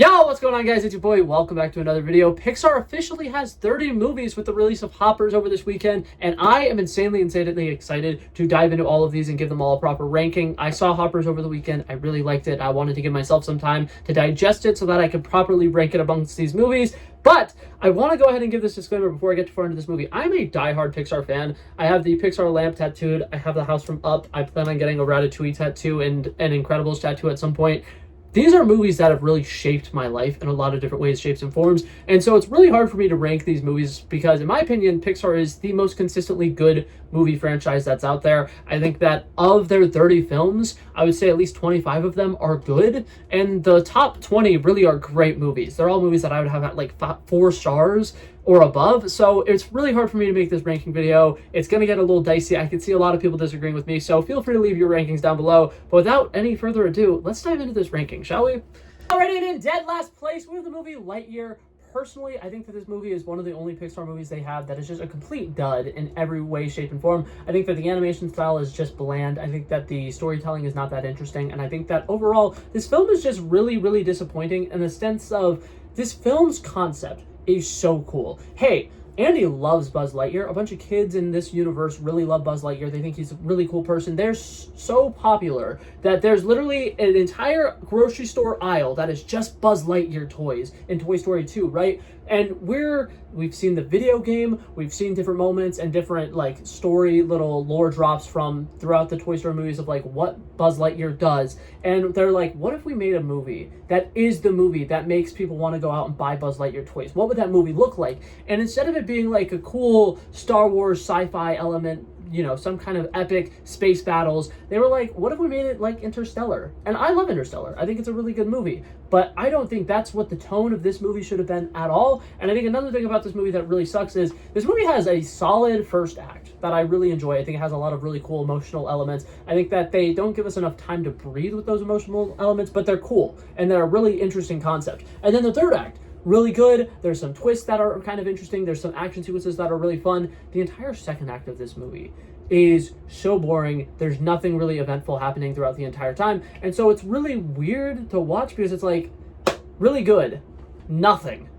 Yo, what's going on, guys? It's your boy. Welcome back to another video. Pixar officially has 30 movies with the release of Hoppers over this weekend, and I am insanely excited to dive into all of these and give them all a proper ranking. I saw Hoppers over the weekend. I really liked it. I wanted to give myself some time to digest it so that I could properly rank it amongst these movies. But I want to go ahead and give this disclaimer before I get too far into this movie. I'm a diehard Pixar fan. I have the Pixar lamp tattooed. I have the house from Up. I plan on getting a Ratatouille tattoo and an Incredibles tattoo at some point. These are movies that have really shaped my life in a lot of different ways, shapes, and forms. And so it's really hard for me to rank these movies because, in my opinion, Pixar is the most consistently good movie franchise that's out there. I think that of their 30 films, I would say at least 25 of them are good. And the top 20 really are great movies. They're all movies that I would have at like 4 stars or above. So it's really hard for me to make this ranking video. It's going to get a little dicey. I can see a lot of people disagreeing with me, so feel free to leave your rankings down below. But without any further ado, let's dive into this ranking, shall we? Alrighty, and in dead last place, we have the movie Lightyear. Personally, I think that this movie is one of the only Pixar movies they have that is just a complete dud in every way, shape, and form. I think that the animation style is just bland. I think that the storytelling is not that interesting. And I think that overall, this film is just really disappointing in the sense of this film's concept is so cool. Hey, Andy loves Buzz Lightyear. A bunch of kids in this universe really love Buzz Lightyear. They think he's a really cool person. They're so popular that there's literally an entire grocery store aisle that is just Buzz Lightyear toys in Toy Story 2, right? And we've seen the video game, we've seen different moments and different like story little lore drops from throughout the Toy Story movies of like what Buzz Lightyear does. And they're like, what if we made a movie that is the movie that makes people want to go out and buy Buzz Lightyear toys? What would that movie look like? And instead of it being like a cool Star Wars sci-fi element, you know, some kind of epic space battles, they were like, what if we made it like Interstellar? And I love Interstellar. I think it's a really good movie, but I don't think that's what the tone of this movie should have been at all. And I think another thing about this movie that really sucks is this movie has a solid first act that I really enjoy. I think it has a lot of really cool emotional elements. I think that they don't give us enough time to breathe with those emotional elements, but they're cool and they're a really interesting concept. And then the third act, really good. There's some twists that are kind of interesting. There's some action sequences that are really fun. The entire second act of this movie is so boring. There's nothing really eventful happening throughout the entire time. And so it's really weird to watch because it's like, really good, nothing.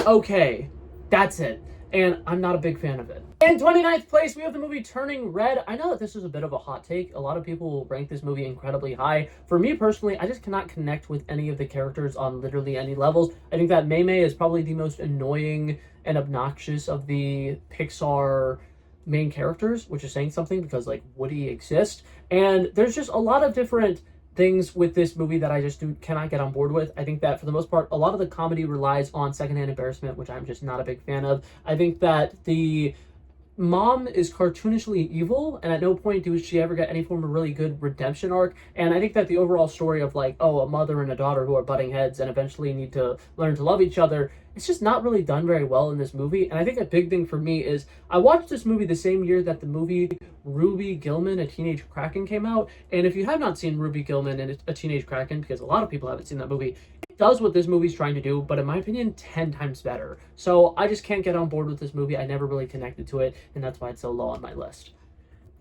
Okay, that's it. And I'm not a big fan of it. In 29th place, we have the movie Turning Red. I know that this is a bit of a hot take. A lot of people will rank this movie incredibly high. For me personally, I just cannot connect with any of the characters on literally any levels. I think that Mei is probably the most annoying and obnoxious of the Pixar main characters, which is saying something because like Woody exists. And there's just a lot of different things with this movie that I just cannot get on board with. I think that for the most part, a lot of the comedy relies on secondhand embarrassment, which I'm just not a big fan of. I think that the mom is cartoonishly evil, and at no point does she ever get any form of really good redemption arc. And I think that the overall story of like, oh, a mother and a daughter who are butting heads and eventually need to learn to love each other, it's just not really done very well in this movie. And I think a big thing for me is I watched this movie the same year that the movie Ruby Gillman, A Teenage Kraken came out. And if you have not seen Ruby Gillman and A Teenage Kraken, because a lot of people haven't seen that movie, it does what this movie's trying to do, but in my opinion, 10 times better. So I just can't get on board with this movie. I never really connected to it, and that's why it's so low on my list.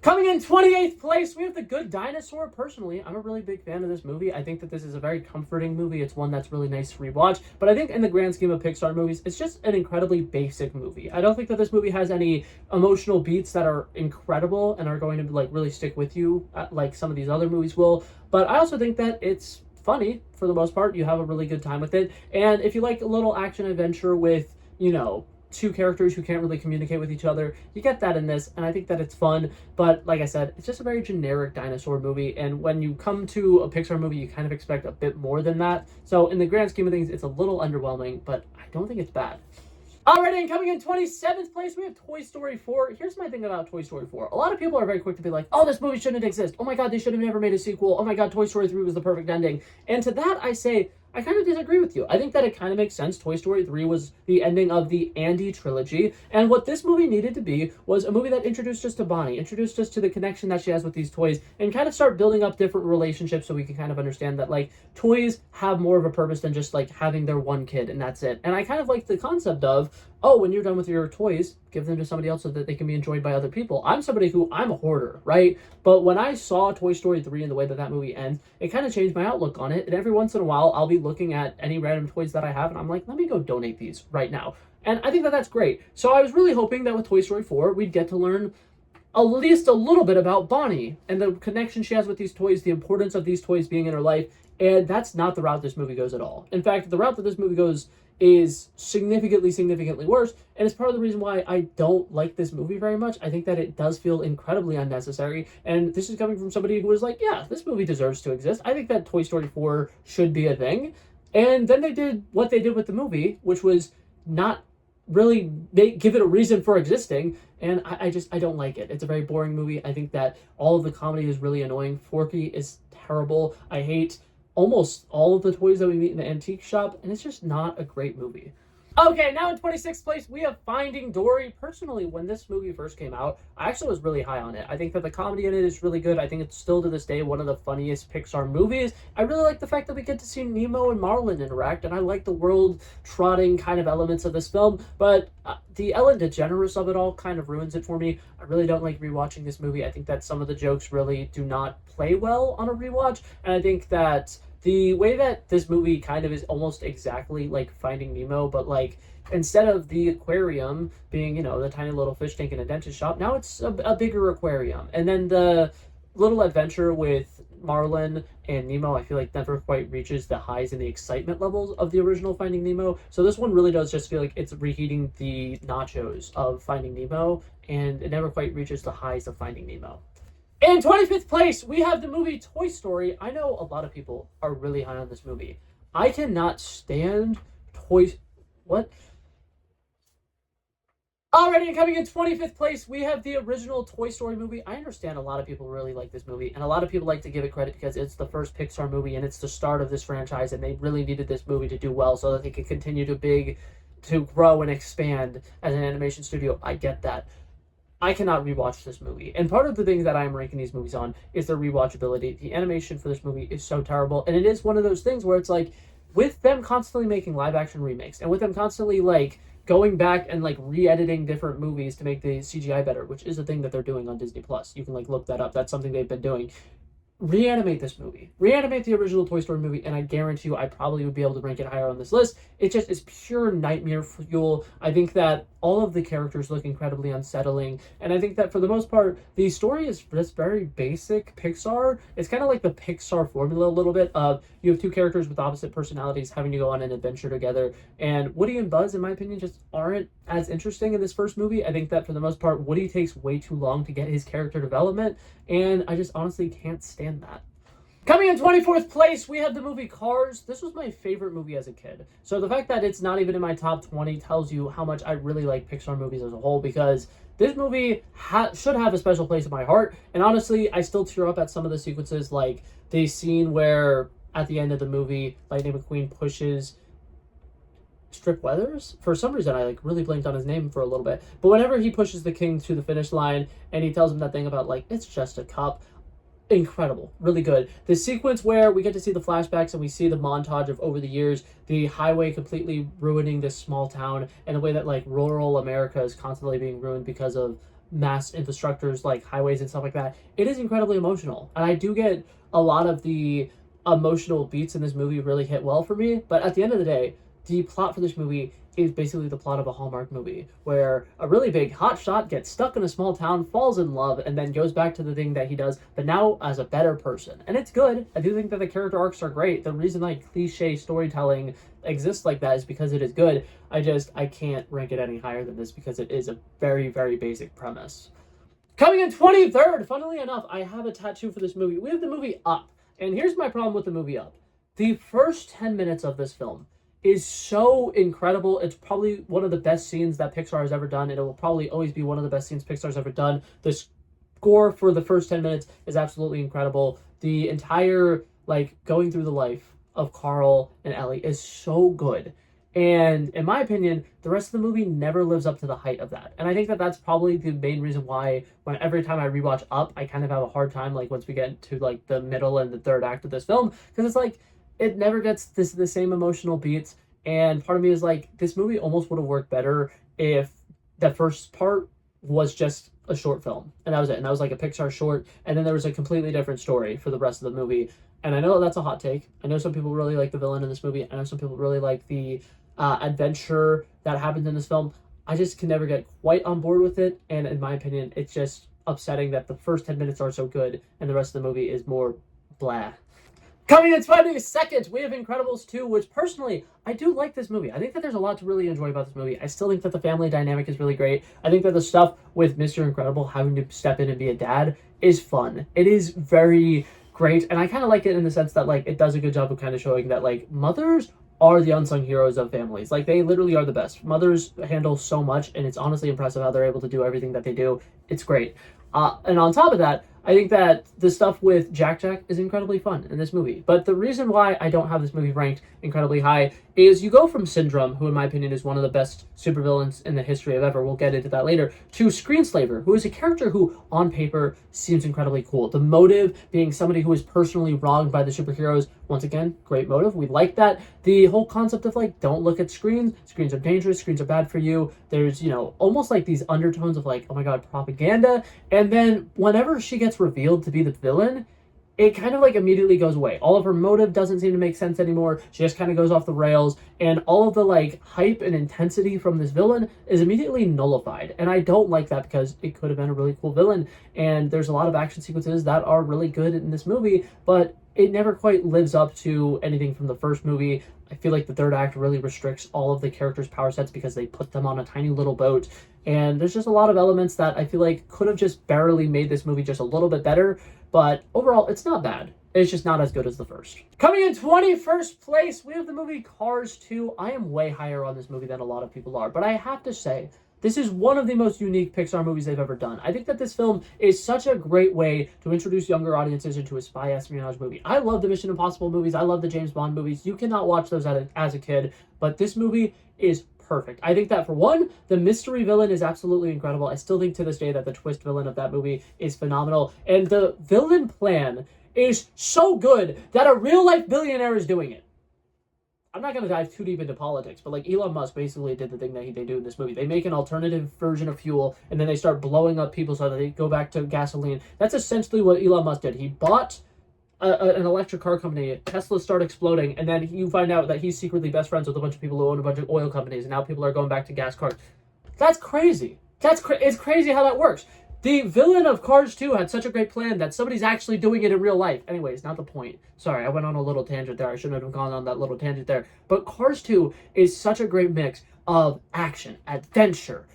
Coming in 28th place, we have The Good Dinosaur. Personally, I'm a really big fan of this movie. I think that this is a very comforting movie. It's one that's really nice to rewatch. But I think in the grand scheme of Pixar movies, it's just an incredibly basic movie. I don't think that this movie has any emotional beats that are incredible and are going to like really stick with you like some of these other movies will. But I also think that it's funny for the most part. You have a really good time with it. And if you like a little action adventure with, you know, two characters who can't really communicate with each other, you get that in this, and I think that it's fun. But like I said, it's just a very generic dinosaur movie, and when you come to a Pixar movie, you kind of expect a bit more than that. So in the grand scheme of things, it's a little underwhelming, but I don't think it's bad. Alrighty, and coming in 27th place, we have Toy Story 4. Here's my thing about Toy Story 4. A lot of people are very quick to be like, oh, this movie shouldn't exist. Oh my god, they should have never made a sequel. Oh my god, Toy Story 3 was the perfect ending. And to that, I say, I kind of disagree with you. I think that it kind of makes sense. Toy Story 3 was the ending of the Andy trilogy, and what this movie needed to be was a movie that introduced us to Bonnie, introduced us to the connection that she has with these toys, and kind of start building up different relationships so we can kind of understand that, like, toys have more of a purpose than just, like, having their one kid, and that's it. And I kind of like the concept of, oh, when you're done with your toys, give them to somebody else so that they can be enjoyed by other people. I'm somebody who, I'm a hoarder, right? But when I saw Toy Story 3 and the way that that movie ends, it kind of changed my outlook on it. And every once in a while, I'll be looking at any random toys that I have, and I'm like, let me go donate these right now. And I think that that's great. So I was really hoping that with Toy Story 4, we'd get to learn at least a little bit about Bonnie and the connection she has with these toys, the importance of these toys being in her life. And that's not the route this movie goes at all. In fact, the route that this movie goes is significantly worse. And it's part of the reason why I don't like this movie very much. I think that it does feel incredibly unnecessary. And this is coming from somebody who was like, yeah, this movie deserves to exist. I think that Toy Story 4 should be a thing. And then they did what they did with the movie, which was not really give it a reason for existing, and I don't like it. It's a very boring movie. I think that all of the comedy is really annoying. Forky is terrible. I hate almost all of the toys that we meet in the antique shop, and it's just not a great movie. Okay, now in 26th place, we have Finding Dory. Personally, when this movie first came out, I actually was really high on it. I think that the comedy in it is really good. I think it's still to this day one of the funniest Pixar movies. I really like the fact that we get to see Nemo and Marlin interact, and I like the world-trotting kind of elements of this film, but the Ellen DeGeneres of it all kind of ruins it for me. I really don't like rewatching this movie. I think that some of the jokes really do not play well on a rewatch, and I think that the way that this movie kind of is almost exactly like Finding Nemo, but like instead of the aquarium being, you know, the tiny little fish tank in a dentist shop, now it's a bigger aquarium. And then the little adventure with Marlin and Nemo, I feel like never quite reaches the highs and the excitement levels of the original Finding Nemo. So this one really does just feel like it's reheating the nachos of Finding Nemo, and it never quite reaches the highs of Finding Nemo. In 25th place, we have the movie Toy Story. I know a lot of people are really high on this movie. I cannot stand What? Already coming in 25th place, we have the original Toy Story movie. I understand a lot of people really like this movie, and a lot of people like to give it credit because it's the first Pixar movie, and it's the start of this franchise, and they really needed this movie to do well so that they could continue to grow and expand as an animation studio. I get that. I cannot rewatch this movie. And part of the things that I'm ranking these movies on is their rewatchability. The animation for this movie is so terrible. And it is one of those things where it's like, with them constantly making live action remakes, and with them constantly like going back and like re-editing different movies to make the CGI better, which is a thing that they're doing on Disney Plus. You can like look that up. That's something they've been doing. Reanimate this movie. Reanimate the original Toy Story movie, and I guarantee you I probably would be able to rank it higher on this list. It just is pure nightmare fuel. I think that all of the characters look incredibly unsettling, and I think that for the most part, the story is just very basic Pixar. It's kind of like the Pixar formula a little bit of you have two characters with opposite personalities having to go on an adventure together, and Woody and Buzz, in my opinion, just aren't as interesting in this first movie. I think that for the most part, Woody takes way too long to get his character development, and I just honestly can't stand that. Coming in 24th place, we have the movie Cars. This was my favorite movie as a kid. So the fact that it's not even in my top 20 tells you how much I really like Pixar movies as a whole, because this movie should have a special place in my heart. And honestly, I still tear up at some of the sequences, like the scene where at the end of the movie, Lightning McQueen pushes Strip Weathers. For some reason, I like really blanked on his name for a little bit. But whenever he pushes the king to the finish line and he tells him that thing about like, it's just a cup. Incredible, really good. The sequence where we get to see the flashbacks and we see the montage of over the years, the highway completely ruining this small town, and the way that like rural America is constantly being ruined because of mass infrastructures like highways and stuff like that. It is incredibly emotional, and I do get a lot of the emotional beats in this movie really hit well for me. But at the end of the day, the plot for this movie is basically the plot of a Hallmark movie where a really big hotshot gets stuck in a small town, falls in love, and then goes back to the thing that he does, but now as a better person. And it's good. I do think that the character arcs are great. The reason like cliche storytelling exists like that is because it is good. I can't rank it any higher than this because it is a very basic premise. Coming in 23rd, funnily enough, I have a tattoo for this movie. We have the movie Up. And here's my problem with the movie Up. The first 10 minutes of this film is so incredible. It's probably one of the best scenes that Pixar has ever done, and it will probably always be one of the best scenes Pixar's ever done. The score for the first 10 minutes is absolutely incredible. The entire, like, going through the life of Carl and Ellie is so good. And in my opinion, the rest of the movie never lives up to the height of that. And I think that that's probably the main reason why every time I rewatch Up, I kind of have a hard time, like, once we get to, like, the middle and the third act of this film, because it's like, it never gets the same emotional beats, and part of me is like, this movie almost would have worked better if the first part was just a short film, and that was it, and that was like a Pixar short, and then there was a completely different story for the rest of the movie. And I know that's a hot take. I know some people really like the villain in this movie. I know some people really like the adventure that happens in this film. I just can never get quite on board with it. And in my opinion, it's just upsetting that the first 10 minutes are so good and the rest of the movie is more blah. Coming in 22nd, we have Incredibles 2, which personally, I do like this movie. I think that there's a lot to really enjoy about this movie. I still think that the family dynamic is really great. I think that the stuff with Mr. Incredible having to step in and be a dad is fun. It is very great, and I kind of like it in the sense that, like, it does a good job of kind of showing that, like, mothers are the unsung heroes of families. Like, they literally are the best. Mothers handle so much, and it's honestly impressive how they're able to do everything that they do. It's great. And on top of that, I think that the stuff with Jack is incredibly fun in this movie. But the reason why I don't have this movie ranked incredibly high is you go from Syndrome, who in my opinion is one of the best supervillains in the history of ever, we'll get into that later, to Screenslaver, who is a character who on paper seems incredibly cool. The motive being somebody who is personally wronged by the superheroes. Once again, great motive. We like that. The whole concept of, like, don't look at screens. Screens are dangerous. Screens are bad for you. There's, you know, almost like these undertones of, like, oh my god, propaganda. And then whenever she gets revealed to be the villain, it kind of, like, immediately goes away. All of her motive doesn't seem to make sense anymore. She just kind of goes off the rails, and all of the, like, hype and intensity from this villain is immediately nullified. And I don't like that because it could have been a really cool villain, and there's a lot of action sequences that are really good in this movie, but it never quite lives up to anything from the first movie. I feel like the third act really restricts all of the characters' power sets because they put them on a tiny little boat. And there's just a lot of elements that I feel like could have just barely made this movie just a little bit better. But overall, it's not bad. It's just not as good as the first. Coming in 21st place, we have the movie Cars 2. I am way higher on this movie than a lot of people are. But I have to say, this is one of the most unique Pixar movies they've ever done. I think that this film is such a great way to introduce younger audiences into a spy espionage movie. I love the Mission Impossible movies. I love the James Bond movies. You cannot watch those as a kid, but this movie is perfect. I think that, for one, the mystery villain is absolutely incredible. I still think to this day that the twist villain of that movie is phenomenal. And the villain plan is so good that a real-life billionaire is doing it. I'm not going to dive too deep into politics, but, like, Elon Musk basically did the thing that they do in this movie. They make an alternative version of fuel, and then they start blowing up people so that they go back to gasoline. That's essentially what Elon Musk did. He bought an electric car company, Tesla start exploding, and then you find out that he's secretly best friends with a bunch of people who own a bunch of oil companies, and now people are going back to gas cars. That's crazy. It's crazy how that works. The villain of Cars 2 had such a great plan that somebody's actually doing it in real life. Anyways, not the point. Sorry, I went on a little tangent there. I shouldn't have gone on that little tangent there. But Cars 2 is such a great mix of action, adventure,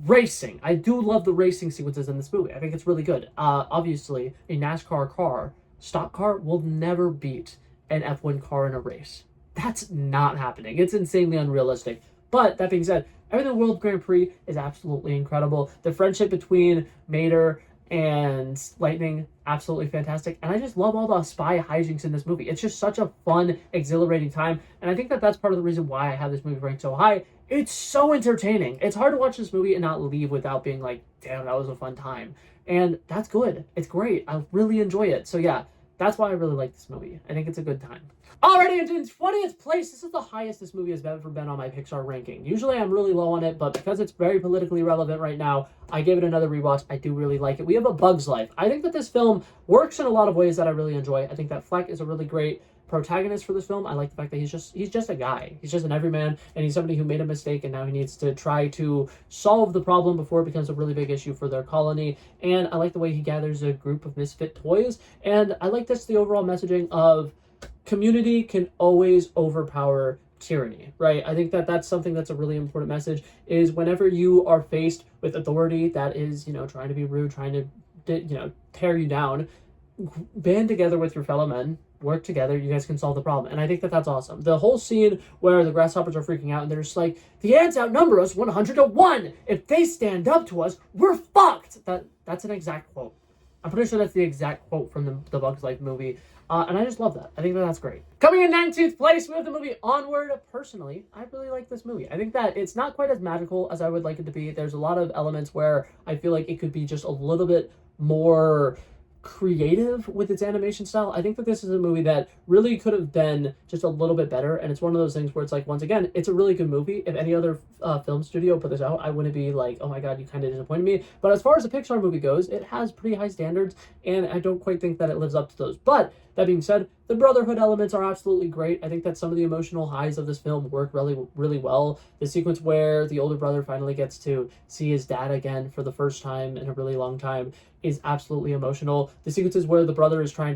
racing. I do love the racing sequences in this movie. I think it's really good. Obviously, a NASCAR car, stock car, will never beat an F1 car in a race. That's not happening. It's insanely unrealistic. But that being said, everything World Grand Prix is absolutely incredible. The friendship between Mater and Lightning, absolutely fantastic. And I just love all the spy hijinks in this movie. It's just such a fun, exhilarating time. And I think that that's part of the reason why I have this movie ranked so high. It's so entertaining. It's hard to watch this movie and not leave without being like, damn, that was a fun time. And that's good. It's great. I really enjoy it. So yeah, that's why I really like this movie. I think it's a good time. Alrighty, in 20th place, this is the highest this movie has ever been on my Pixar ranking. Usually I'm really low on it, but because it's very politically relevant right now, I gave it another rewatch. I do really like it. We have A Bug's Life. I think that this film works in a lot of ways that I really enjoy. I think that Fleck is a really great protagonist for this film. I like the fact that he's just a guy. He's just an everyman, and he's somebody who made a mistake, and now he needs to try to solve the problem before it becomes a really big issue for their colony. And I like the way he gathers a group of misfit toys, and I like the overall messaging of community can always overpower tyranny, right? I think that that's something that's a really important message, is whenever you are faced with authority that is, trying to be rude, trying to, tear you down, band together with your fellow men, work together, you guys can solve the problem. And I think that that's awesome. The whole scene where the grasshoppers are freaking out and they're just like, the ants outnumber us 100 to 1. If they stand up to us, we're fucked. That's an exact quote. I'm pretty sure that's the exact quote from the Bug's Life movie. And I just love that. I think that that's great. Coming in 19th place, we have the movie Onward. Personally, I really like this movie. I think that it's not quite as magical as I would like it to be. There's a lot of elements where I feel like it could be just a little bit more creative with its animation style. I think that this is a movie that really could have been just a little bit better, and it's one of those things where it's like, once again, it's a really good movie. If any other film studio put this out, I wouldn't be like, oh my god, you kind of disappointed me. But as far as a Pixar movie goes, it has pretty high standards, and I don't quite think that it lives up to those. But That being said, the brotherhood elements are absolutely great. I think that some of the emotional highs of this film work really, really well. The sequence where the older brother finally gets to see his dad again for the first time in a really long time is absolutely emotional. The sequences where the older brother is trying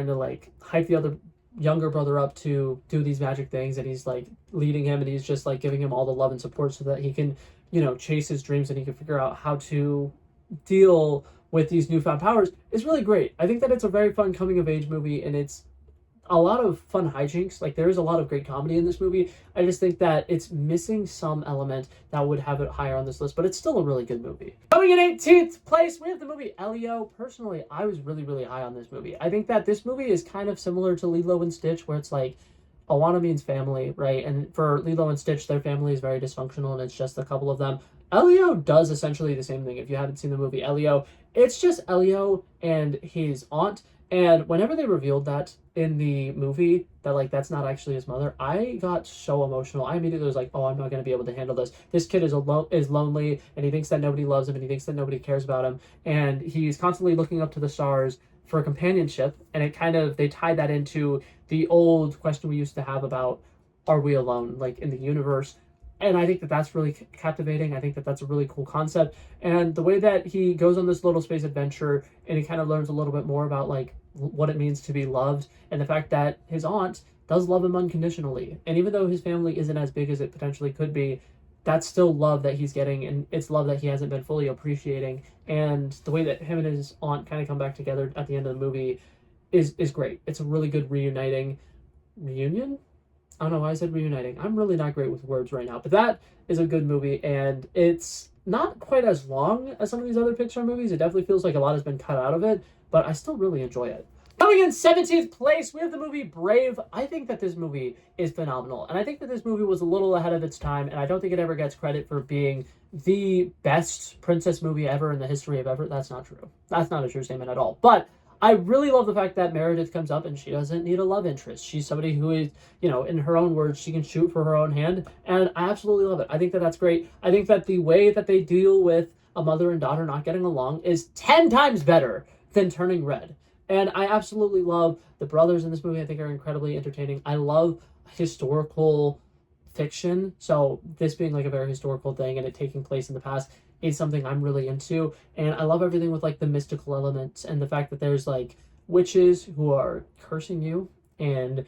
to like hype the other younger brother up to do these magic things, and he's like leading him, and he's just like giving him all the love and support so that he can, chase his dreams, and he can figure out how to deal with these newfound powers is really great. I think that it's a very fun coming of age movie, and it's a lot of fun hijinks. Like, there is a lot of great comedy in this movie. I just think that it's missing some element that would have it higher on this list, but it's still a really good movie. Coming in 18th place, we have the movie Elio. Personally, I was really, really high on this movie. I think that this movie is kind of similar to Lilo and Stitch, where it's like, Awana means family, right? And for Lilo and Stitch, their family is very dysfunctional, and it's just a couple of them. Elio does essentially the same thing. If you haven't seen the movie Elio, it's just Elio and his aunt. And whenever they revealed that in the movie, that like that's not actually his mother, I got so emotional. I immediately was like, oh, I'm not going to be able to handle this. This kid is lonely, and he thinks that nobody loves him, and he thinks that nobody cares about him, and he's constantly looking up to the stars for companionship. And they tied that into the old question we used to have about, are we alone, like in the universe? And I think that that's really captivating. I think that that's a really cool concept. And the way that he goes on this little space adventure, and he kind of learns a little bit more about like what it means to be loved, and the fact that his aunt does love him unconditionally. And even though his family isn't as big as it potentially could be, that's still love that he's getting, and it's love that he hasn't been fully appreciating. And the way that him and his aunt kind of come back together at the end of the movie is great. It's a really good reunion? I don't know why I said reuniting. I'm really not great with words right now, but that is a good movie, and it's not quite as long as some of these other Pixar movies. It definitely feels like a lot has been cut out of it, but I still really enjoy it. Coming in 17th place, we have the movie Brave. I think that this movie is phenomenal, and I think that this movie was a little ahead of its time, and I don't think it ever gets credit for being the best princess movie ever in the history of ever. That's not true. That's not a true statement at all, but I really love the fact that Meredith comes up and she doesn't need a love interest. She's somebody who is, in her own words, she can shoot for her own hand. And I absolutely love it. I think that that's great. I think that the way that they deal with a mother and daughter not getting along is 10 times better than Turning Red. And I absolutely love the brothers in this movie. I think are incredibly entertaining. I love historical fiction. So this being like a very historical thing and it taking place in the past is something I'm really into. And I love everything with like the mystical elements and the fact that there's like witches who are cursing you, and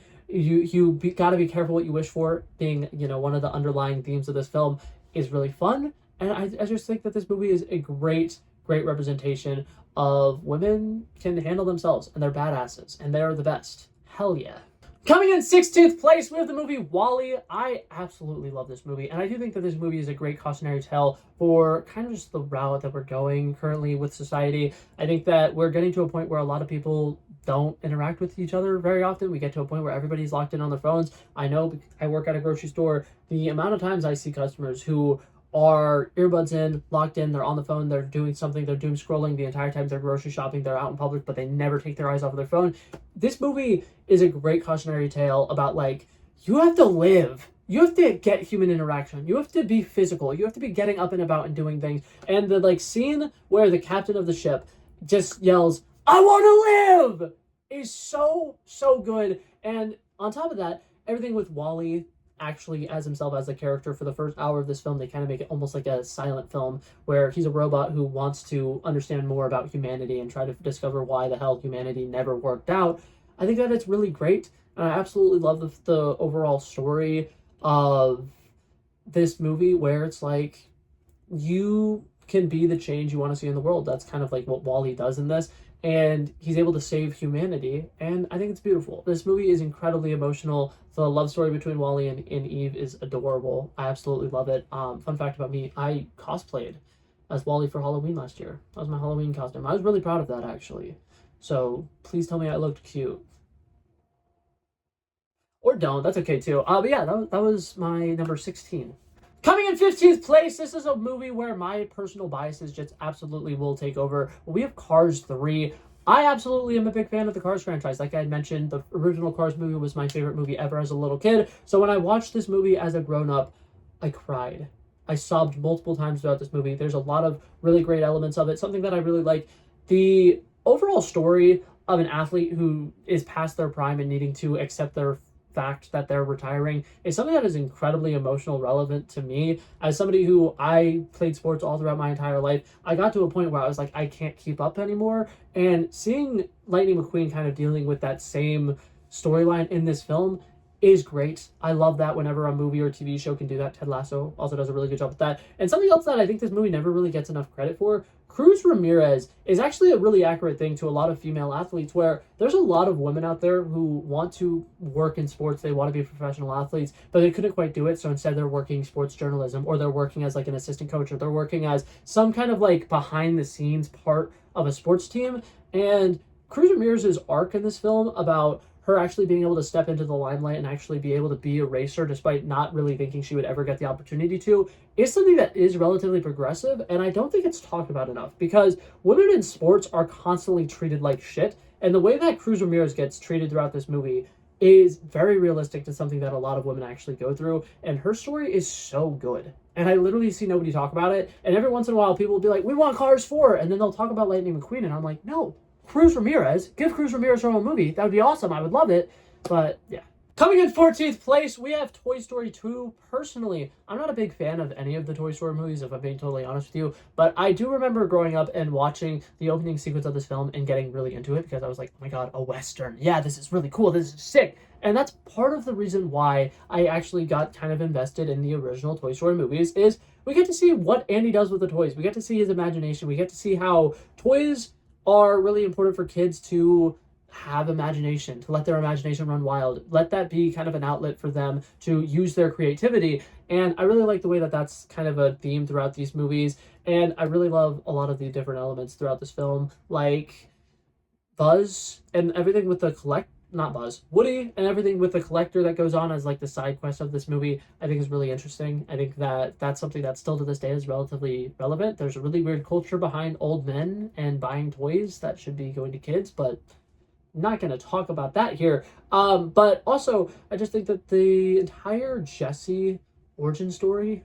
gotta be careful what you wish for, being, one of the underlying themes of this film is really fun. And I just think that this movie is a great representation of women can handle themselves, and they're badasses, and they're the best. Hell yeah. Coming in 16th place, we have the movie WALL-E. I absolutely love this movie, and I do think that this movie is a great cautionary tale for kind of just the route that we're going currently with society. I think that we're getting to a point where a lot of people don't interact with each other very often. We get to a point where everybody's locked in on their phones. I know I work at a grocery store. The amount of times I see customers who are earbuds in, locked in, they're on the phone, they're doing something, they're doom scrolling the entire time they're grocery shopping, they're out in public, but they never take their eyes off of their phone. This movie is a great cautionary tale about like, you have to live. You have to get human interaction. You have to be physical. You have to be getting up and about and doing things. And the like scene where the captain of the ship just yells, "I want to live," is so good. And on top of that, everything with WALL-E actually as himself as a character for the first hour of this film, they kind of make it almost like a silent film where he's a robot who wants to understand more about humanity and try to discover why the hell humanity never worked out. I think that it's really great, and I absolutely love the overall story of this movie, where it's like you can be the change you want to see in the world. That's kind of like what WALL-E does in this, and he's able to save humanity, and I think it's beautiful. This movie is incredibly emotional. The love story between WALL-E and Eve is adorable. I absolutely love it. Fun fact about me, I cosplayed as WALL-E for Halloween last year. That was my Halloween costume. I was really proud of that, actually. So please tell me I looked cute. Or don't, that's okay too. But yeah, that was my number 16. Coming in 15th place, this is a movie where my personal biases just absolutely will take over. We have Cars 3. I absolutely am a big fan of the Cars franchise. Like I had mentioned, the original Cars movie was my favorite movie ever as a little kid. So when I watched this movie as a grown-up, I cried. I sobbed multiple times throughout this movie. There's a lot of really great elements of it. Something that I really like. The overall story of an athlete who is past their prime and needing to accept their fact that they're retiring is something that is incredibly emotional relevant to me as somebody who I played sports all throughout my entire life. I got to a point where I was like, I can't keep up anymore, and seeing Lightning McQueen kind of dealing with that same storyline in this film is great. I love that whenever a movie or TV show can do that. Ted Lasso also does a really good job with that. And something else that I think this movie never really gets enough credit for, Cruz Ramirez is actually a really accurate thing to a lot of female athletes, where there's a lot of women out there who want to work in sports, they want to be professional athletes, but they couldn't quite do it, so instead they're working sports journalism, or they're working as like an assistant coach, or they're working as some kind of like behind the scenes part of a sports team. And Cruz Ramirez's arc in this film about her actually being able to step into the limelight and actually be able to be a racer despite not really thinking she would ever get the opportunity to is something that is relatively progressive, and I don't think it's talked about enough because women in sports are constantly treated like shit, and the way that Cruz Ramirez gets treated throughout this movie is very realistic to something that a lot of women actually go through, and her story is so good. And I literally see nobody talk about it, and every once in a while people will be like, we want Cars 4, and then they'll talk about Lightning McQueen, and I'm like, no, Cruz Ramirez, give Cruz Ramirez her own movie. That would be awesome. I would love it. But yeah. Coming in 14th place, we have Toy Story 2. Personally, I'm not a big fan of any of the Toy Story movies, if I'm being totally honest with you. But I do remember growing up and watching the opening sequence of this film and getting really into it because I was like, oh my god, a Western. Yeah, this is really cool. This is sick. And that's part of the reason why I actually got kind of invested in the original Toy Story movies is we get to see what Andy does with the toys. We get to see his imagination. We get to see how toys are really important for kids to have imagination, to let their imagination run wild. Let that be kind of an outlet for them to use their creativity. And I really like the way that that's kind of a theme throughout these movies. And I really love a lot of the different elements throughout this film, like Buzz and everything with the Woody and everything with the collector that goes on as like the side quest of this movie, I think is really interesting. I think that that's something that still to this day is relatively relevant. There's a really weird culture behind old men and buying toys that should be going to kids, but I'm not going to talk about that here. But also, I just think that the entire Jessie origin story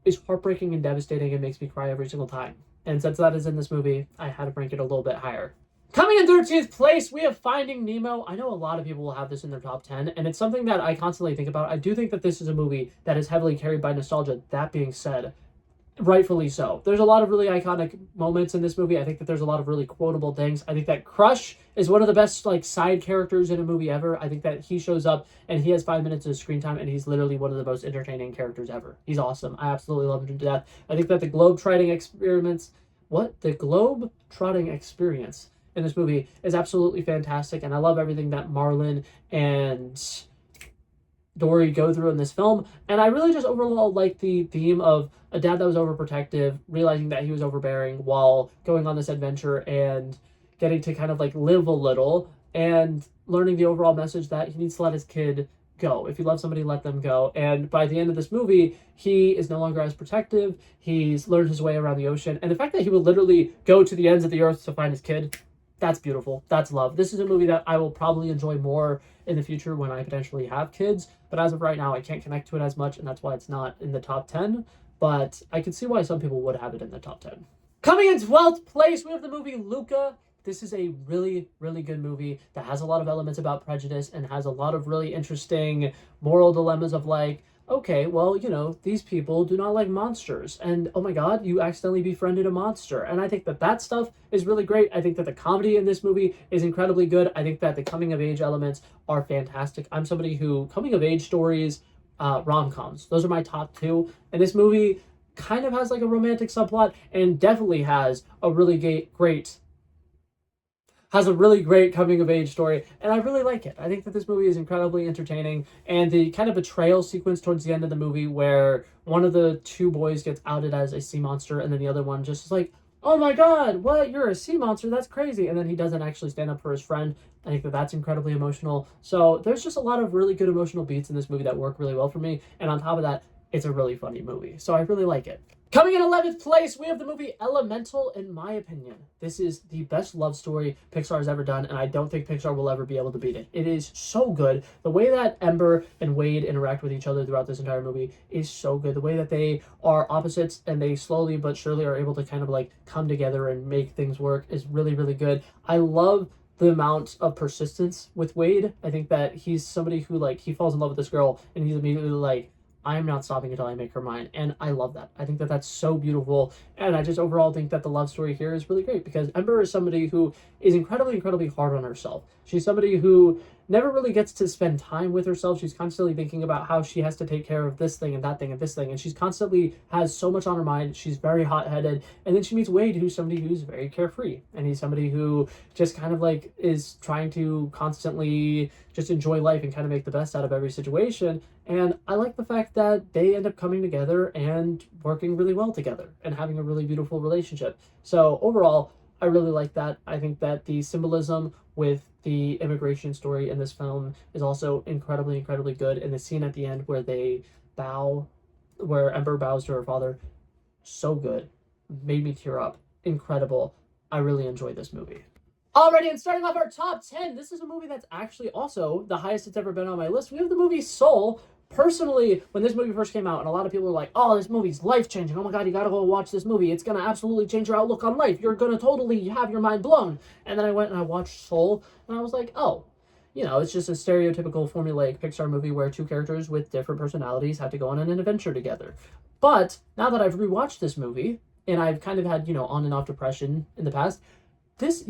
is heartbreaking and devastating and makes me cry every single time. And since that is in this movie, I had to rank it a little bit higher. Coming in 13th place, we have Finding Nemo. I know a lot of people will have this in their top 10, and it's something that I constantly think about. I do think that this is a movie that is heavily carried by nostalgia. That being said, rightfully so. There's a lot of really iconic moments in this movie. I think that there's a lot of really quotable things. I think that Crush is one of the best like side characters in a movie ever. I think that he shows up and he has 5 minutes of screen time and he's literally one of the most entertaining characters ever. He's awesome. I absolutely love him to death. I think that the globe-trotting experience in this movie is absolutely fantastic, and I love everything that Marlin and Dory go through in this film. And I really just overall like the theme of a dad that was overprotective, realizing that he was overbearing while going on this adventure and getting to kind of like live a little and learning the overall message that he needs to let his kid go. If you love somebody, let them go. And by the end of this movie, he is no longer as protective. He's learned his way around the ocean. And the fact that he would literally go to the ends of the earth to find his kid, that's beautiful. That's love. This is a movie that I will probably enjoy more in the future when I potentially have kids. But as of right now, I can't connect to it as much, and that's why it's not in the top 10. But I can see why some people would have it in the top 10. Coming in 12th place, we have the movie Luca. This is a really, really good movie that has a lot of elements about prejudice and has a lot of really interesting moral dilemmas of like, okay, well, you know, these people do not like monsters. And oh my god, you accidentally befriended a monster. And I think that that stuff is really great. I think that the comedy in this movie is incredibly good. I think that the coming of age elements are fantastic. I'm somebody who, coming of age stories, rom-coms, those are my top two. And this movie kind of has like a romantic subplot and definitely has a really great coming of age story, and I really like it. I think that this movie is incredibly entertaining, and the kind of betrayal sequence towards the end of the movie where one of the two boys gets outed as a sea monster and then the other one just is like, oh my god, what? You're a sea monster? That's crazy. And then he doesn't actually stand up for his friend. I think that that's incredibly emotional. So there's just a lot of really good emotional beats in this movie that work really well for me. And on top of that, it's a really funny movie. So I really like it. Coming in 11th place, we have the movie Elemental. In my opinion, this is the best love story Pixar has ever done, and I don't think Pixar will ever be able to beat it. It is so good. The way that Ember and Wade interact with each other throughout this entire movie is so good. The way that they are opposites and they slowly but surely are able to kind of like come together and make things work is really, really good. I love the amount of persistence with Wade. I think that he's somebody who, like, he falls in love with this girl and he's immediately like, I'm not stopping until I make her mine. And I love that. I think that that's so beautiful. And I just overall think that the love story here is really great because Ember is somebody who is incredibly, incredibly hard on herself. She's somebody who never really gets to spend time with herself. She's constantly thinking about how she has to take care of this thing and that thing and this thing. And she's constantly has so much on her mind. She's very hot-headed. And then she meets Wade, who's somebody who's very carefree. And he's somebody who just kind of like is trying to constantly just enjoy life and kind of make the best out of every situation. And I like the fact that they end up coming together and working really well together and having a really beautiful relationship. So overall, I really like that. I think that the symbolism with the immigration story in this film is also incredibly, incredibly good. And the scene at the end where they bow, where Ember bows to her father, so good. Made me tear up. Incredible. I really enjoyed this movie. Alrighty, and starting off our top 10, this is a movie that's actually also the highest it's ever been on my list. We have the movie Soul. Personally, when this movie first came out, and a lot of people were like, oh, this movie's life-changing. Oh my god, you gotta go watch this movie. It's gonna absolutely change your outlook on life. You're gonna totally have your mind blown. And then I went and I watched Soul, and I was like, oh, you know, it's just a stereotypical formulaic Pixar movie where two characters with different personalities have to go on an adventure together. But now that I've rewatched this movie, and I've kind of had, you know, on and off depression in the past, this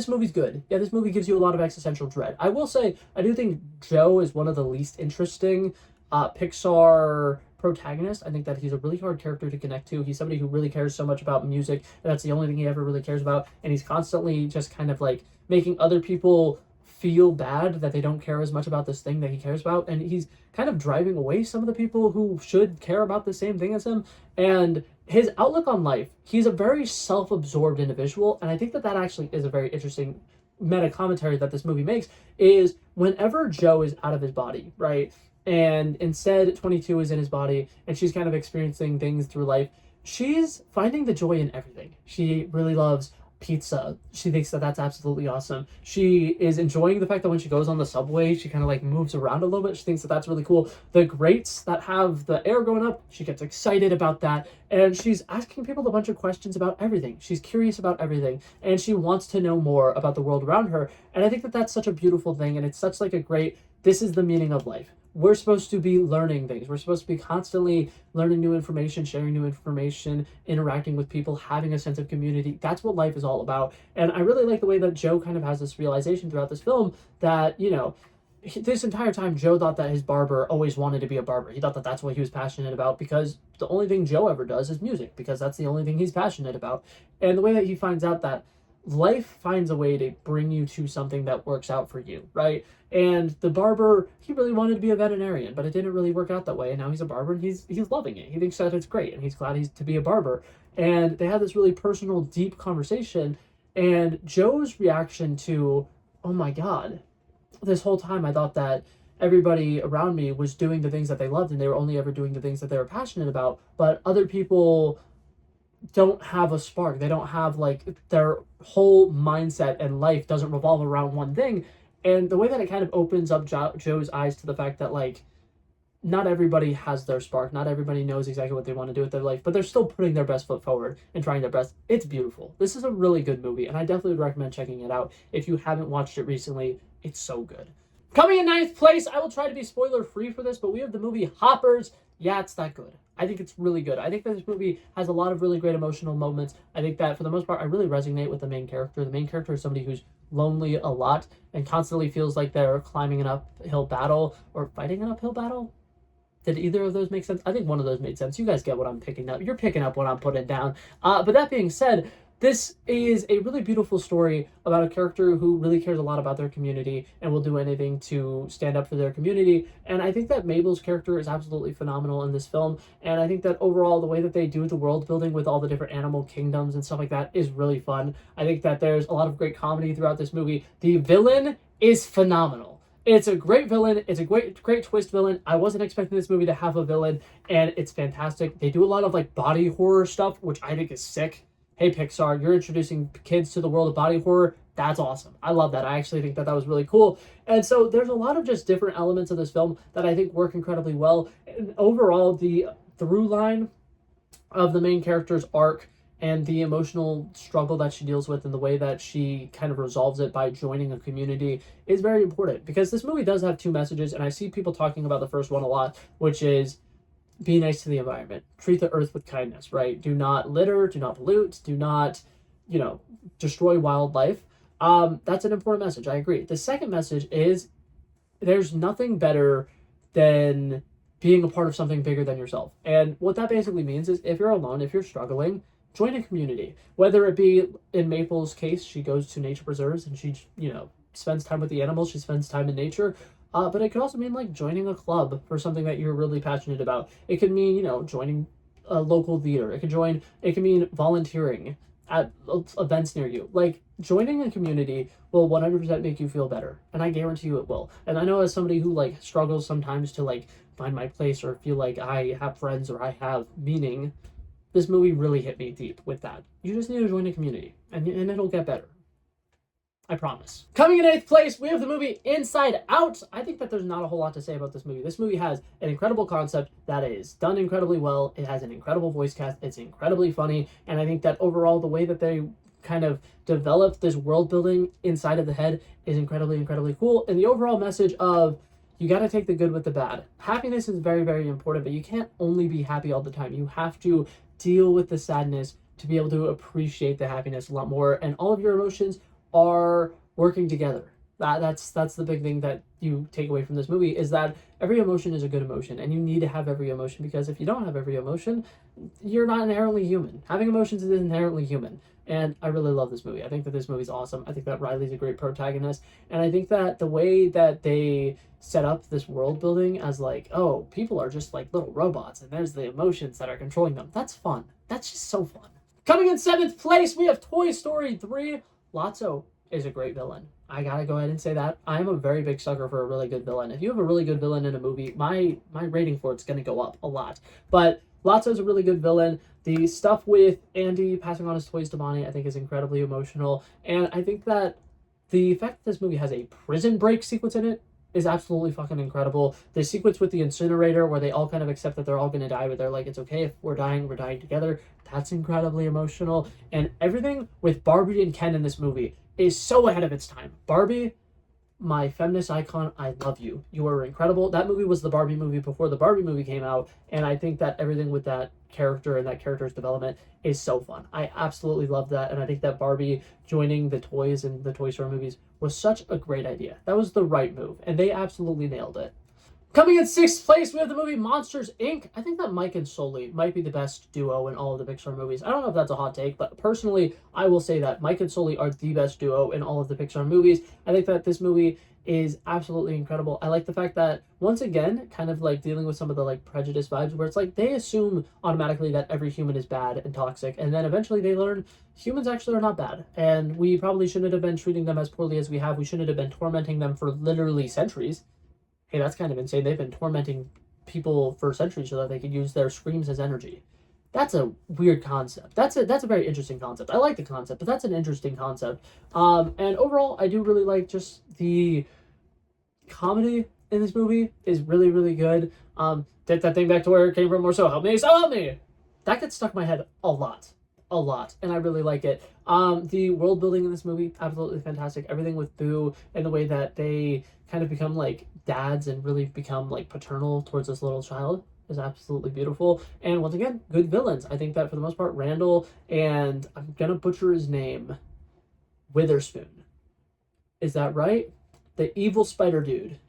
movie's good. Yeah, this movie gives you a lot of existential dread. I will say, I do think Joe is one of the least interesting Pixar protagonists. I think that he's a really hard character to connect to. He's somebody who really cares so much about music, and that's the only thing he ever really cares about. And he's constantly just kind of like making other people feel bad that they don't care as much about this thing that he cares about. And he's kind of driving away some of the people who should care about the same thing as him. And his outlook on life, he's a very self-absorbed individual. And I think that that actually is a very interesting meta commentary that this movie makes, is whenever Joe is out of his body, right? And instead 22 is in his body and she's kind of experiencing things through life. She's finding the joy in everything. She really loves pizza. She thinks that that's absolutely awesome. She is enjoying the fact that when she goes on the subway, she kind of like moves around a little bit. She thinks that that's really cool. The grates that have the air going up, she gets excited about that. And she's asking people a bunch of questions about everything. She's curious about everything. And she wants to know more about the world around her. And I think that that's such a beautiful thing. And it's such like a great, this is the meaning of life. We're supposed to be learning things. We're supposed to be constantly learning new information, sharing new information, interacting with people, having a sense of community. That's what life is all about. And I really like the way that Joe kind of has this realization throughout this film that, you know, this entire time Joe thought that his barber always wanted to be a barber. He thought that that's what he was passionate about because the only thing Joe ever does is music, because that's the only thing he's passionate about. And the way that he finds out that life finds a way to bring you to something that works out for you, right? And the barber, he really wanted to be a veterinarian, but it didn't really work out that way. And now he's a barber and he's loving it. He thinks that it's great and he's glad he's to be a barber. And they had this really personal, deep conversation. And Joe's reaction to, oh my God, this whole time I thought that everybody around me was doing the things that they loved and they were only ever doing the things that they were passionate about. But other people don't have a spark. They don't have like their whole mindset and life doesn't revolve around one thing. And the way that it kind of opens up Joe's eyes to the fact that like not everybody has their spark, not everybody knows exactly what they want to do with their life, but they're still putting their best foot forward and trying their best. It's beautiful. This is a really good movie and I definitely would recommend checking it out if you haven't watched it recently. It's so good. Coming in 9th place, I will try to be spoiler free for this, but we have the movie Hoppers. Yeah, it's that good. I think it's really good. I think that this movie has a lot of really great emotional moments. I think that for the most part, I really resonate with the main character. The main character is somebody who's lonely a lot and constantly feels like they're climbing an uphill battle or fighting an uphill battle. Did either of those make sense? I think one of those made sense. You guys get what I'm picking up. You're picking up what I'm putting down. But that being said, this is a really beautiful story about a character who really cares a lot about their community and will do anything to stand up for their community. And I think that Mabel's character is absolutely phenomenal in this film. And I think that overall, the way that they do the world building with all the different animal kingdoms and stuff like that is really fun. I think that there's a lot of great comedy throughout this movie. The villain is phenomenal. It's a great villain. It's a great twist villain. I wasn't expecting this movie to have a villain, and it's fantastic. They do a lot of like body horror stuff, which I think is sick. Hey Pixar, you're introducing kids to the world of body horror. That's awesome. I love that. I actually think that was really cool. And so there's a lot of just different elements of this film that I think work incredibly well. And overall, the through line of the main character's arc and the emotional struggle that she deals with and the way that she kind of resolves it by joining a community is very important, because this movie does have two messages, and I see people talking about the first one a lot, which is be nice to the environment, treat the earth with kindness, right? Do not litter, do not pollute, do not, destroy wildlife. That's an important message. I agree. The second message is there's nothing better than being a part of something bigger than yourself. And what that basically means is if you're alone, if you're struggling, join a community. Whether it be, in Maple's case, she goes to nature preserves and she, spends time with the animals, she spends time in nature. But it could also mean like joining a club for something that you're really passionate about. It could mean, joining a local theater. It can mean volunteering at events near you. Like, joining a community will 100% make you feel better, and I guarantee you it will. And I know, as somebody who like struggles sometimes to like find my place or feel like I have friends or I have meaning, this movie really hit me deep with that. You just need to join a community, and it'll get better. I promise. Coming in 8th place, we have the movie Inside Out. I think that there's not a whole lot to say about this movie. This movie has an incredible concept that is done incredibly well. It has an incredible voice cast. It's incredibly funny. And I think that overall, the way that they kind of developed this world building inside of the head is incredibly, incredibly cool. And the overall message of, you got to take the good with the bad. Happiness is very, very important, but you can't only be happy all the time. You have to deal with the sadness to be able to appreciate the happiness a lot more. And all of your emotions are working together. That's the big thing that you take away from this movie, is that every emotion is a good emotion, and you need to have every emotion, because if you don't have every emotion, you're not inherently human. Having emotions is inherently human. And I really love this movie. I think that this movie's awesome. I think that Riley's a great protagonist, and I think that the way that they set up this world building as like, oh, people are just like little robots and there's the emotions that are controlling them, that's fun. That's just so fun. Coming in 7th place, we have Toy Story 3. Lotso is a great villain. I gotta go ahead and say that. I'm a very big sucker for a really good villain. If you have a really good villain in a movie, my rating for it's gonna go up a lot. But Lotso's a really good villain. The stuff with Andy passing on his toys to Bonnie, I think, is incredibly emotional. And I think that the fact that this movie has a prison break sequence in it is absolutely fucking incredible. The sequence with the incinerator, where they all kind of accept that they're all gonna die, but they're like, it's okay if we're dying together. That's incredibly emotional. And everything with Barbie and Ken in this movie is so ahead of its time. Barbie, my feminist icon, I love you. You are incredible. That movie was the Barbie movie before the Barbie movie came out, and I think that everything with that character and that character's development is so fun. I absolutely love that, and I think that Barbie joining the toys in the Toy Story movies was such a great idea. That was the right move, and they absolutely nailed it. Coming in 6th place, we have the movie Monsters, Inc. I think that Mike and Sully might be the best duo in all of the Pixar movies. I don't know if that's a hot take, but personally, I will say that Mike and Sully are the best duo in all of the Pixar movies. I think that this movie is absolutely incredible. I like the fact that, once again, kind of like dealing with some of the like prejudice vibes, where it's like they assume automatically that every human is bad and toxic, and then eventually they learn humans actually are not bad, and we probably shouldn't have been treating them as poorly as we have. We shouldn't have been tormenting them for literally centuries. Hey, that's kind of insane. They've been tormenting people for centuries so that they could use their screams as energy. That's a weird concept. That's a very interesting concept. I like the concept, but that's an interesting concept. And overall, I do really like just the comedy in this movie is really, really good. Take that thing back to where it came from, or so help me. That gets stuck in my head a lot, and I really like it. The world building in this movie, absolutely fantastic. Everything with Boo and the way that they kind of become like dads and really become like paternal towards this little child is absolutely beautiful. And once again, good villains. I think that for the most part, Randall and, I'm gonna butcher his name, Witherspoon. Is that right? The evil spider dude.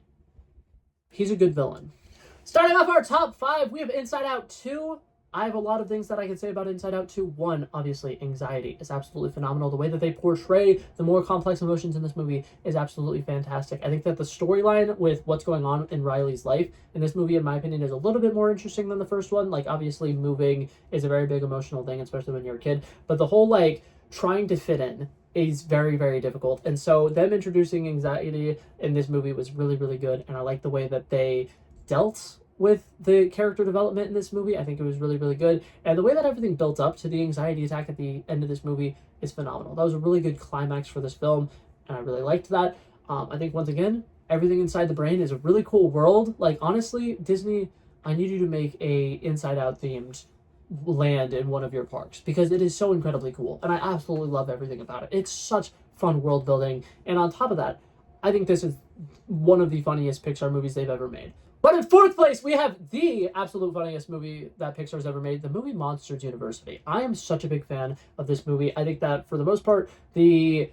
He's a good villain. Starting off our top 5, we have Inside Out 2. I have a lot of things that I can say about Inside Out 2. One, obviously, anxiety is absolutely phenomenal. The way that they portray the more complex emotions in this movie is absolutely fantastic. I think that the storyline with what's going on in Riley's life in this movie, in my opinion, is a little bit more interesting than the first one. Like, obviously, moving is a very big emotional thing, especially when you're a kid. But the whole, like, trying to fit in is very, very difficult. And so them introducing anxiety in this movie was really, really good. And I like the way that they dealt with the character development in this movie. I think it was really, really good. And the way that everything built up to the anxiety attack at the end of this movie is phenomenal. That was a really good climax for this film, and I really liked that. I think, once again, everything inside the brain is a really cool world. Like, honestly, Disney, I need you to make a Inside Out themed land in one of your parks, because it is so incredibly cool, and I absolutely love everything about it. It's such fun world building, and on top of that, I think this is one of the funniest Pixar movies they've ever made. But in fourth place, we have the absolute funniest movie that Pixar's ever made, the movie Monsters University. I am such a big fan of this movie. I think that, for the most part, the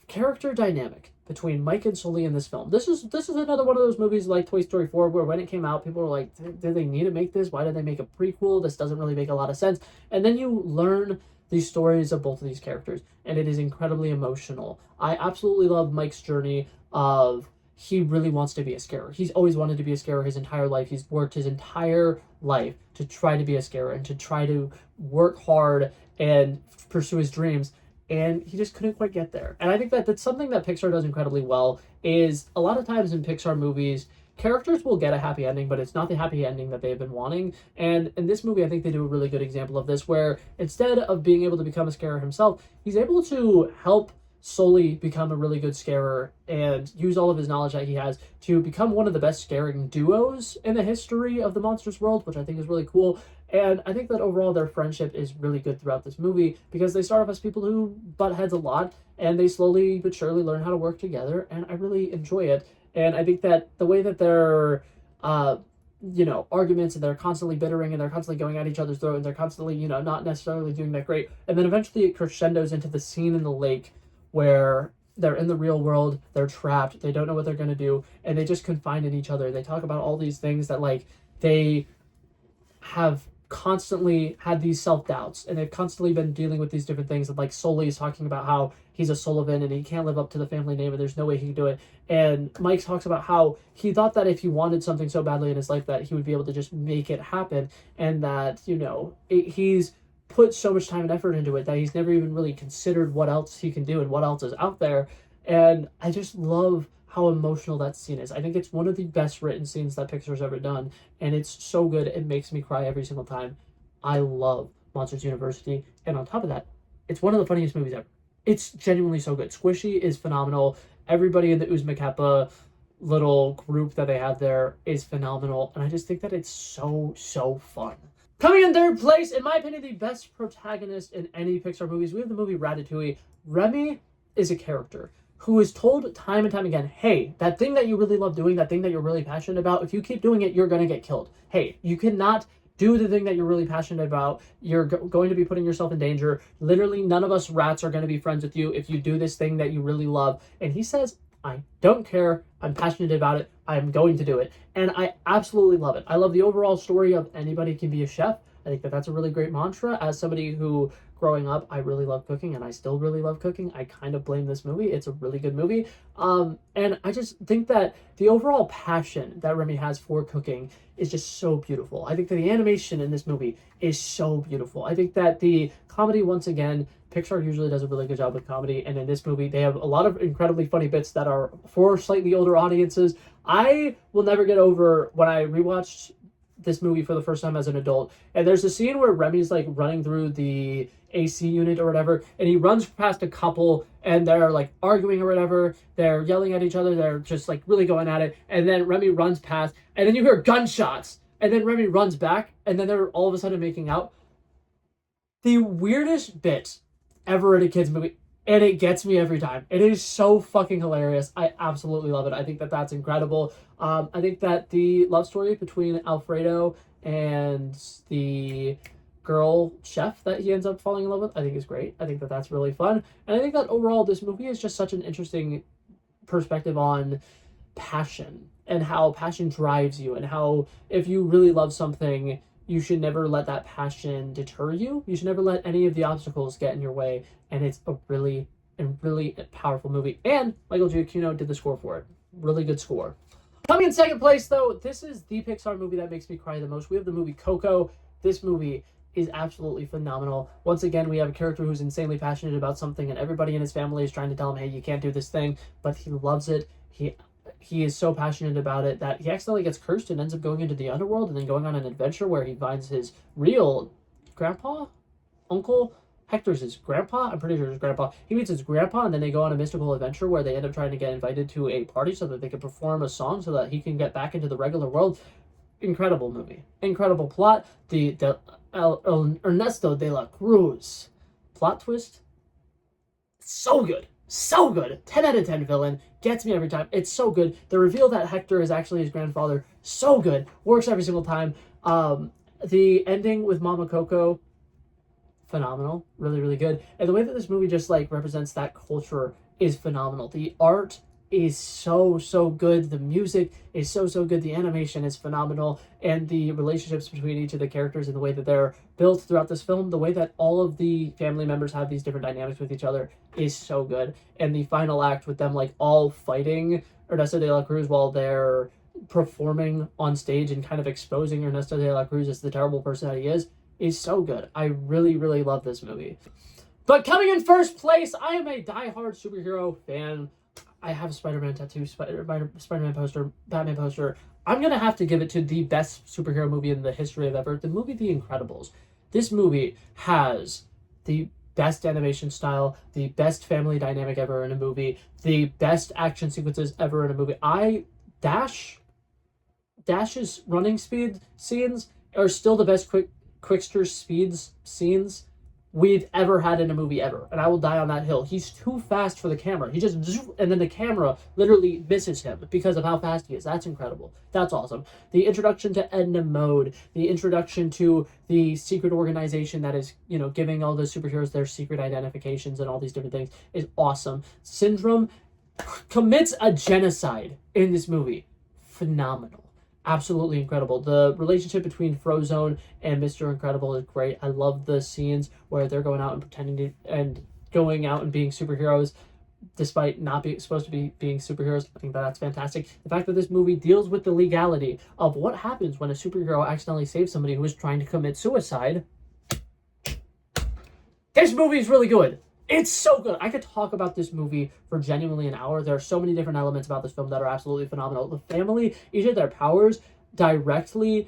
character dynamic between Mike and Sully in this film. This is another one of those movies like Toy Story 4, where when it came out, people were like, did they need to make this? Why did they make a prequel? This doesn't really make a lot of sense. And then you learn these stories of both of these characters, and it is incredibly emotional. I absolutely love Mike's journey of, he really wants to be a scarer. He's always wanted to be a scarer his entire life. He's worked his entire life to try to be a scarer and to try to work hard and pursue his dreams, and he just couldn't quite get there. And I think that that's something that Pixar does incredibly well. Is a lot of times in Pixar movies, characters will get a happy ending, but it's not the happy ending that they've been wanting. And in this movie, I think they do a really good example of this, where instead of being able to become a scarer himself, he's able to help Sully become a really good scarer and use all of his knowledge that he has to become one of the best scaring duos in the history of the Monsters world, which I think is really cool. And I think that overall their friendship is really good throughout this movie, because they start off as people who butt heads a lot, and they slowly but surely learn how to work together, and I really enjoy it. And I think that the way that their arguments, and they're constantly bittering, and they're constantly going at each other's throat, and they're constantly, not necessarily doing that great. And then eventually it crescendos into the scene in the lake where they're in the real world, they're trapped, they don't know what they're going to do, and they just confide in each other. They talk about all these things that, like, they have constantly had these self-doubts, and they've constantly been dealing with these different things. And, like, Sully is talking about how he's a Sullivan and he can't live up to the family name, and there's no way he can do it. And Mike talks about how he thought that if he wanted something so badly in his life, that he would be able to just make it happen, and that, he's put so much time and effort into it that he's never even really considered what else he can do and what else is out there. And I just love how emotional that scene is. I think it's one of the best written scenes that Pixar's ever done, and it's so good, it makes me cry every single time. I love Monsters University, and on top of that, it's one of the funniest movies ever. It's genuinely so good. Squishy is phenomenal. Everybody in the Uzmakeppa little group that they have there is phenomenal, and I just think that it's so, so fun. Coming in third place, in my opinion, the best protagonist in any Pixar movies, we have the movie Ratatouille. Remy is a character who is told time and time again, hey, that thing that you really love doing, that thing that you're really passionate about, if you keep doing it, you're going to get killed. Hey, you cannot do the thing that you're really passionate about. You're going to be putting yourself in danger. Literally, none of us rats are going to be friends with you if you do this thing that you really love. And he says, I don't care. I'm passionate about it. I'm going to do it. And I absolutely love it. I love the overall story of anybody can be a chef. I think that that's a really great mantra. As somebody who, growing up, I really love cooking, and I still really love cooking, I kind of blame this movie. It's a really good movie. And I just think that the overall passion that Remy has for cooking is just so beautiful. I think that the animation in this movie is so beautiful. I think that the comedy, once again, Pixar usually does a really good job with comedy, and in this movie, they have a lot of incredibly funny bits that are for slightly older audiences. I will never get over when I rewatched this movie for the first time as an adult, and there's a scene where Remy's like running through the AC unit or whatever, and he runs past a couple, and they're like arguing or whatever, they're yelling at each other, they're just like really going at it, and then Remy runs past, and then you hear gunshots, and then Remy runs back, and then they're all of a sudden making out. The weirdest bit ever in a kid's movie, and it gets me every time. It is so fucking hilarious. I absolutely love it. I think that that's incredible. I think that the love story between Alfredo and the girl chef that he ends up falling in love with, I think is great. I think that that's really fun. And I think that overall this movie is just such an interesting perspective on passion, and how passion drives you, and how if you really love something, you should never let that passion deter you. You should never let any of the obstacles get in your way. And it's a really powerful movie. And Michael Giacchino did the score for it. Really good score. Coming in second place, though, this is the Pixar movie that makes me cry the most. We have the movie Coco. This movie is absolutely phenomenal. Once again, we have a character who's insanely passionate about something, and everybody in his family is trying to tell him, hey, you can't do this thing, but he loves it. He is so passionate about it that he accidentally gets cursed and ends up going into the underworld and then going on an adventure where he finds his real grandpa, uncle. Hector's his grandpa. I'm pretty sure his grandpa. He meets his grandpa, and then they go on a mystical adventure where they end up trying to get invited to a party so that they can perform a song so that he can get back into the regular world. Incredible movie. Incredible plot. The Ernesto de la Cruz plot twist. So good. So good. 10 out of 10 villain. Gets me every time. It's so good. The reveal that Hector is actually his grandfather. So good. Works every single time. The ending with Mama Coco. Phenomenal. Really, really good. And the way that this movie just like represents that culture is phenomenal. The art is so good. The music is so good. The animation is phenomenal, and the relationships between each of the characters and the way that they're built throughout this film, the way that all of the family members have these different dynamics with each other is so good. And the final act with them like all fighting Ernesto de la Cruz while they're performing on stage and kind of exposing Ernesto de la Cruz as the terrible person that he is so good. I really love this movie. But coming in first place, I am a diehard superhero fan. I have a Spider-Man tattoo, Spider-Man poster, Batman poster. I'm going to have to give it to the best superhero movie in the history of ever, the movie The Incredibles. This movie has the best animation style, the best family dynamic ever in a movie, the best action sequences ever in a movie. Dash's running speed scenes are still the best Quickster speeds scenes we've ever had in a movie ever, and I will die on that hill. He's too fast for the camera. He just and then the camera literally misses him because of how fast he is. That's incredible. That's awesome. The introduction to Edna Mode, the introduction to the secret organization that is, you know, giving all the superheroes their secret identifications and all these different things is awesome. Syndrome commits a genocide in this movie. Phenomenal. Absolutely incredible. The relationship between Frozone and Mr. Incredible is great. I love the scenes where they're going out and pretending to and going out and being superheroes despite not being supposed to be being superheroes. I think that's fantastic. The fact that this movie deals with the legality of what happens when a superhero accidentally saves somebody who is trying to commit suicide. This movie is really good. It's so good. I could talk about this movie for genuinely an hour. There are so many different elements about this film that are absolutely phenomenal. The family, each of their powers directly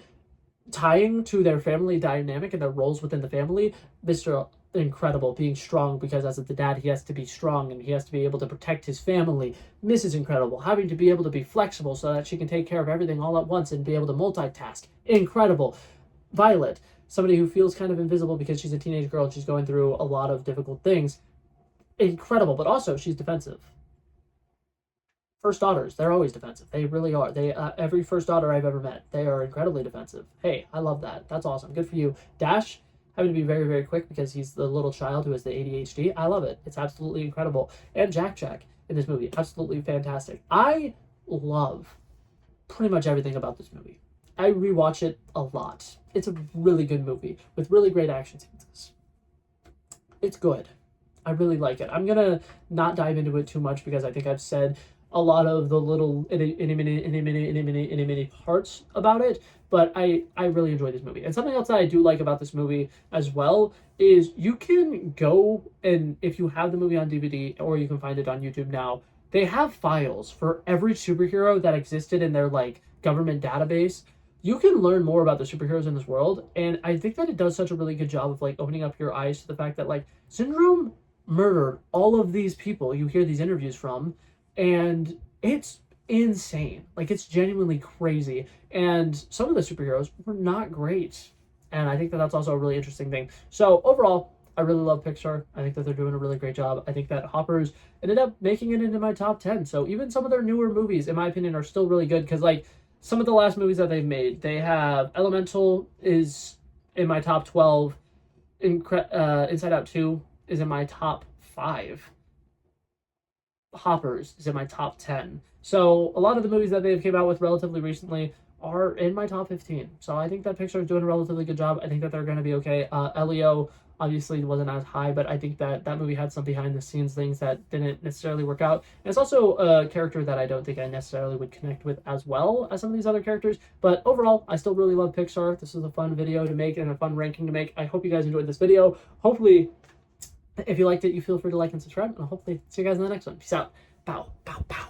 tying to their family dynamic and their roles within the family. Mr. Incredible being strong because as the dad, he has to be strong and he has to be able to protect his family. Mrs. Incredible having to be able to be flexible so that she can take care of everything all at once and be able to multitask. Incredible. Violet, somebody who feels kind of invisible because she's a teenage girl and she's going through a lot of difficult things. Incredible, but also she's defensive. First daughters, they're always defensive. They really are. They every first daughter I've ever met, they are incredibly defensive. Hey, I love that. That's awesome. Good for you. Dash, having to be very quick because he's the little child who has the ADHD. I love it. It's absolutely incredible. And Jack in this movie, absolutely fantastic. I love pretty much everything about this movie. I rewatch it a lot. It's a really good movie with really great action sequences. It's good. I really like it. I'm gonna not dive into it too much because I think I've said a lot of the little itty parts about it, but I really enjoy this movie. And something else that I do like about this movie as well is you can go and if you have the movie on DVD or you can find it on YouTube now, they have files for every superhero that existed in their like government database. You can learn more about the superheroes in this world, and I think that it does such a really good job of like opening up your eyes to the fact that like Syndrome murdered all of these people you hear these interviews from, and it's insane. Like, it's genuinely crazy, and some of the superheroes were not great, and I think that that's also a really interesting thing. So overall, I really love Pixar. I think that they're doing a really great job. I think that Hoppers ended up making it into my top 10, so even some of their newer movies, in my opinion, are still really good, because like some of the last movies that they've made, they have Elemental is in my top 12, Inside Out 2 is in my top 5. Hoppers is in my top 10. So a lot of the movies that they've came out with relatively recently are in my top 15. So I think that Pixar is doing a relatively good job. I think that they're going to be okay. Elio, obviously wasn't as high, but I think that that movie had some behind the scenes things that didn't necessarily work out. And it's also a character that I don't think I necessarily would connect with as well as some of these other characters. But overall, I still really love Pixar. This was a fun video to make and a fun ranking to make. I hope you guys enjoyed this video. Hopefully, if you liked it, you feel free to like and subscribe, and I'll hopefully see you guys in the next one. Peace out. Bow, bow, bow.